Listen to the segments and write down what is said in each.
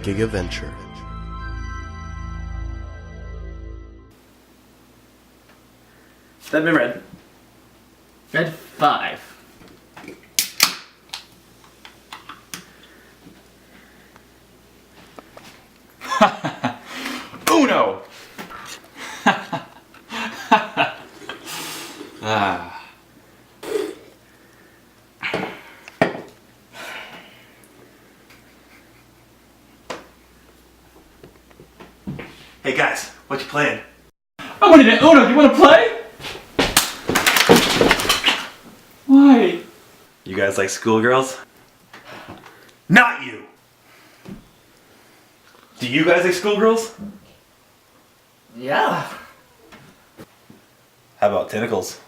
Gigaventure. That's been read. Read 5. Uno! Ah. Hey guys, what you playing? I wanted an Uno. Do you want to play? Why? You guys like schoolgirls? Not you! Do you guys like schoolgirls? Yeah. How about tentacles?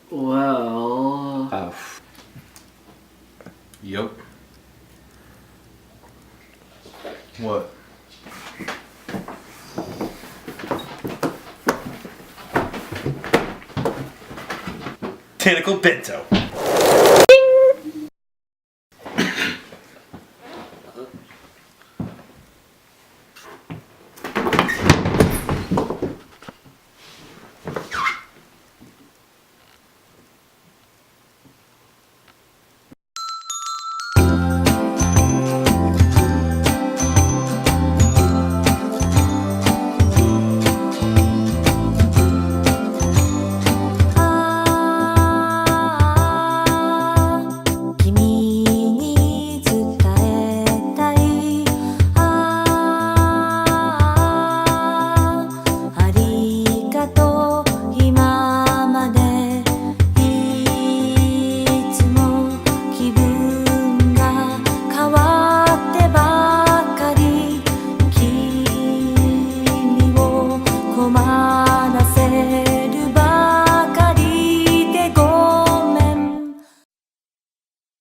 Well... Yup. What? Tentacle Bento.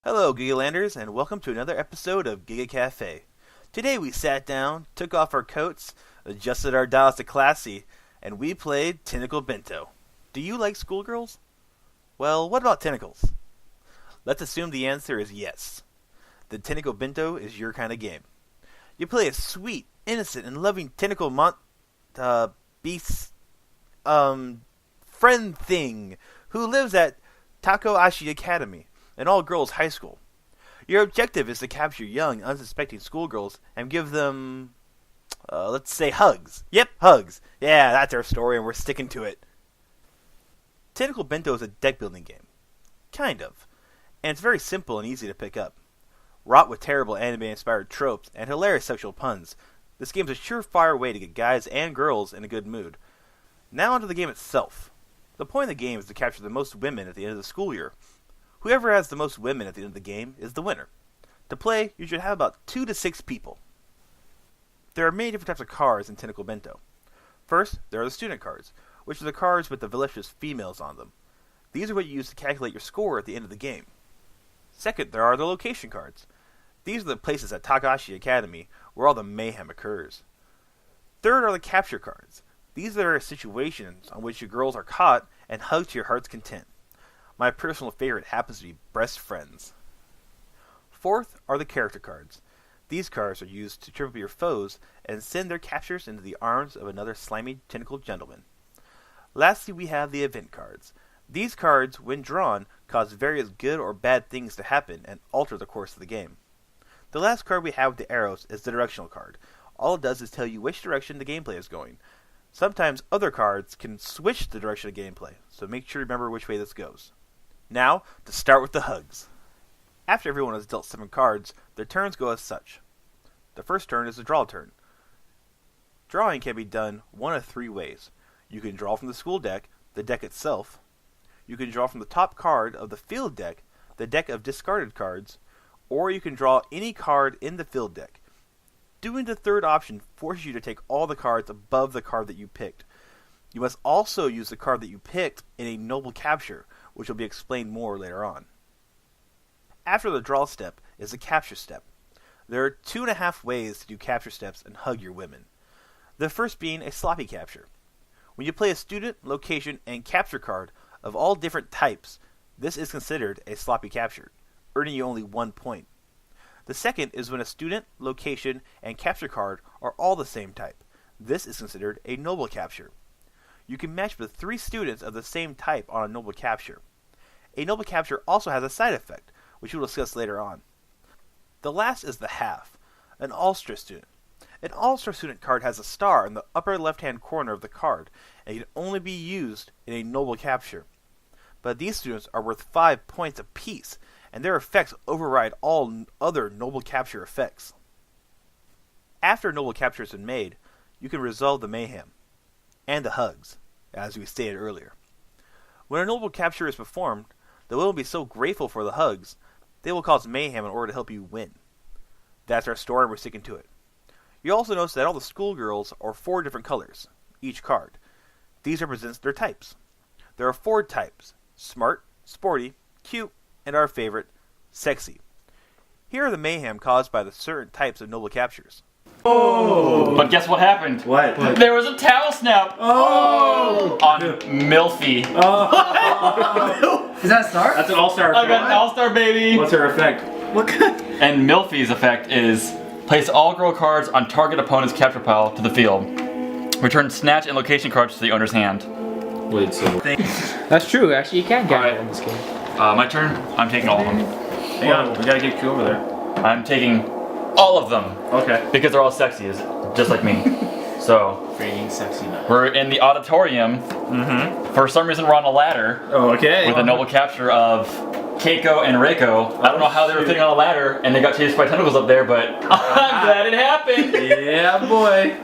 Hello, Gigalanders, and welcome to another episode of GigaCafe. Today we sat down, took off our coats, adjusted our dials to classy, and we played Tentacle Bento. Do you like schoolgirls? Well, what about tentacles? Let's assume the answer is yes. The Tentacle Bento is your kind of game. You play a sweet, innocent, and loving tentacle beast, friend thing who lives at Takahashi Academy, an all-girls high school. Your objective is to capture young, unsuspecting schoolgirls and give them, let's say, hugs. Yep, hugs. Yeah, that's our story, and we're sticking to it. Tentacle Bento is a deck-building game. Kind of. And it's very simple and easy to pick up. Wrought with terrible anime-inspired tropes and hilarious sexual puns, this game's a surefire way to get guys and girls in a good mood. Now onto the game itself. The point of the game is to capture the most women at the end of the school year. Whoever has the most women at the end of the game is the winner. To play, you should have about 2 to 6 people. There are many different types of cards in Tentacle Bento. First, there are the student cards, which are the cards with the voluptuous females on them. These are what you use to calculate your score at the end of the game. Second, there are the location cards. These are the places at Takahashi Academy where all the mayhem occurs. Third are the capture cards. These are situations on which your girls are caught and hugged to your heart's content. My personal favorite happens to be Best Friends. Fourth are the character cards. These cards are used to trip up your foes and send their captures into the arms of another slimy tentacled gentleman. Lastly, we have the event cards. These cards, when drawn, cause various good or bad things to happen and alter the course of the game. The last card we have with the arrows is the directional card. All it does is tell you which direction the gameplay is going. Sometimes other cards can switch the direction of gameplay, so make sure you remember which way this goes. Now, to start with the hugs. After everyone has dealt 7 cards, their turns go as such. The first turn is the draw turn. Drawing can be done one of 3 ways. You can draw from the school deck, the deck itself. You can draw from the top card of the field deck, the deck of discarded cards, or you can draw any card in the field deck. Doing the third option forces you to take all the cards above the card that you picked. You must also use the card that you picked in a noble capture, which will be explained more later on. After the draw step is the capture step. There are 2.5 ways to do capture steps and hug your women. The first being a sloppy capture. When you play a student, location, and capture card of all different types, this is considered a sloppy capture, earning you only 1 point. The second is when a student, location, and capture card are all the same type. This is considered a noble capture. You can match with 3 students of the same type on a noble capture. A noble capture also has a side effect, which we'll discuss later on. The last is the half, an all-star student. An all-star student card has a star in the upper left-hand corner of the card, and can only be used in a noble capture. But these students are worth 5 points apiece, and their effects override all other noble capture effects. After a noble capture has been made, you can resolve the mayhem, and the hugs, as we stated earlier. When a noble capture is performed, the will will be so grateful for the hugs, they will cause mayhem in order to help you win. That's our story, and we're sticking to it. You also notice that all the schoolgirls are 4 different colors, each card. These represent their types. There are 4 types: smart, sporty, cute, and our favorite, sexy. Here are the mayhem caused by the certain types of noble captures. Oh! But guess what happened? What? There was a towel snap Oh! on Milfy. Is that a star? That's an all-star. I got an all-star, baby. What's her effect? What kind? And Milfy's effect is place all girl cards on target opponent's capture pile to the field. Return snatch and location cards to the owner's hand. Wait, so... That's true. Actually, you can gamble Alright. in this game. My turn. I'm taking all of them. Hang on, we gotta get Q over there. I'm taking all of them Okay. because they're all sexy, just like me. So Freaking sexy nut. we're in the auditorium. Mm-hmm. For some reason, we're on a ladder Okay. with a noble capture of Keiko and Reiko. I don't know how they were fitting on a ladder and they got chased by tentacles up there, but I'm glad it happened. Yeah, boy.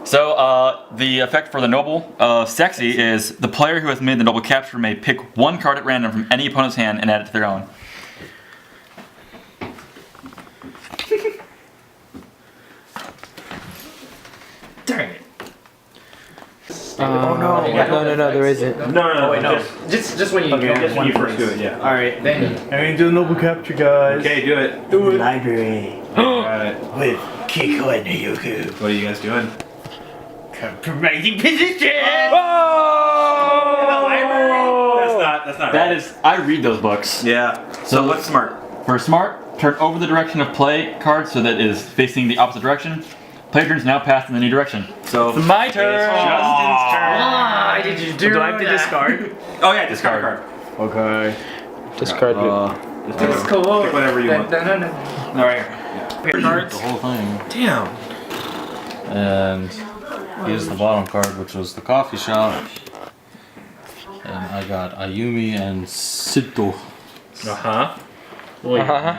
So, the effect for the noble sexy is the player who has made the noble capture may pick 1 card at random from any opponent's hand and add it to their own. Darn it. Oh no! No, there isn't. No, Wait, no. Just, Just when you okay, go just when one you first place. do it, yeah. Alright, then. I'm gonna do a noble capture, guys. Okay, do it. Do it. Library Alright. with Kiko and Ryuku. What are you guys doing? Compromising position! That's not That is, I read those books. Yeah. So what's smart? For smart, turn over the direction of play card so that it is facing the opposite direction. Player turns now passed in the new direction. So It's my turn! Justin's turn. Why did you do Do I have to that? discard? Oh yeah, discard a card. Okay. Discard it. Just That's cool. Pick whatever you want. No. No, right here. Cards. The whole thing. Damn. And here's the bottom card, which was the coffee shop. And I got Ayumi and Sito. Uh-huh.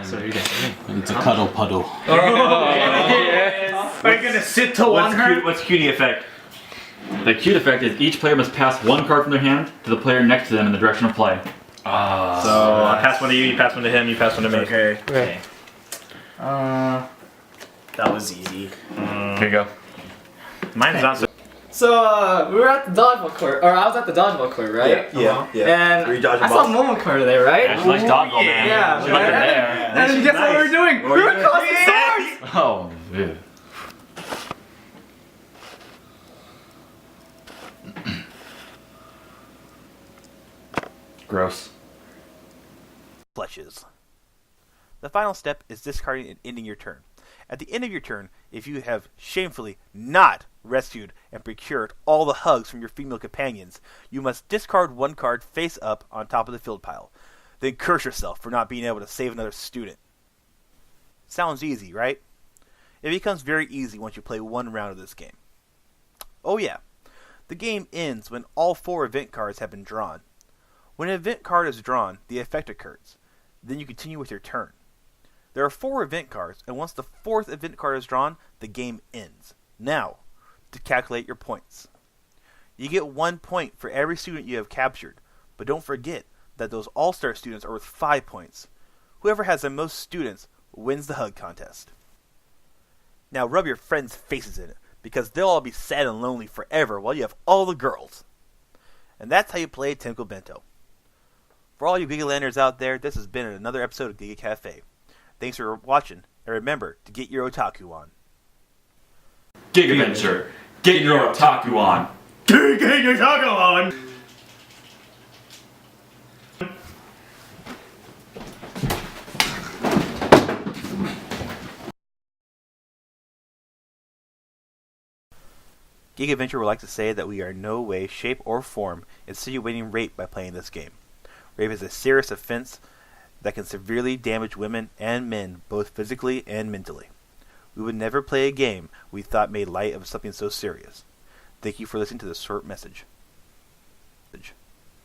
So you get it's a cuddle puddle. Are you gonna sit to one her? What's cutie effect? The cute effect is each player must pass 1 card from their hand to the player next to them in the direction of play. So I pass one to you, you pass one to him, you pass one to me. Okay. Okay. That was easy. Here you go. Mine's not so. So, we were at the dodgeball court, or I was at the dodgeball court, right? Yeah. And Were you dodging I saw balls? Momo Carter there, right? That's nice dodgeball, man. Yeah, Look at there. And guess what we were doing? We were crossing swords! Oh, dude. Gross. Fletches. The final step is discarding and ending your turn. At the end of your turn, if you have shamefully not rescued and procured all the hugs from your female companions, you must discard 1 card face up on top of the field pile. Then curse yourself for not being able to save another student. Sounds easy, right? It becomes very easy once you play 1 round of this game. Oh yeah, the game ends when all 4 event cards have been drawn. When an event card is drawn, the effect occurs. Then you continue with your turn. There are 4 event cards, and once the 4th event card is drawn, the game ends. Now, to calculate your points. You get 1 point for every student you have captured, but don't forget that those all-star students are worth 5 points. Whoever has the most students wins the hug contest. Now rub your friends' faces in it, because they'll all be sad and lonely forever while you have all the girls. And that's how you play Tentacle Bento. For all you Gigalanders out there, this has been another episode of GigaCafe. Thanks for watching, and remember to get your otaku on. Gigaventure, get your otaku on. Get your taco on! Gigaventure would like to say that we are in no way, shape, or form insinuating rape by playing this game. Rape is a serious offense that can severely damage women and men, both physically and mentally. We would never play a game we thought made light of something so serious. Thank you for listening to this short message.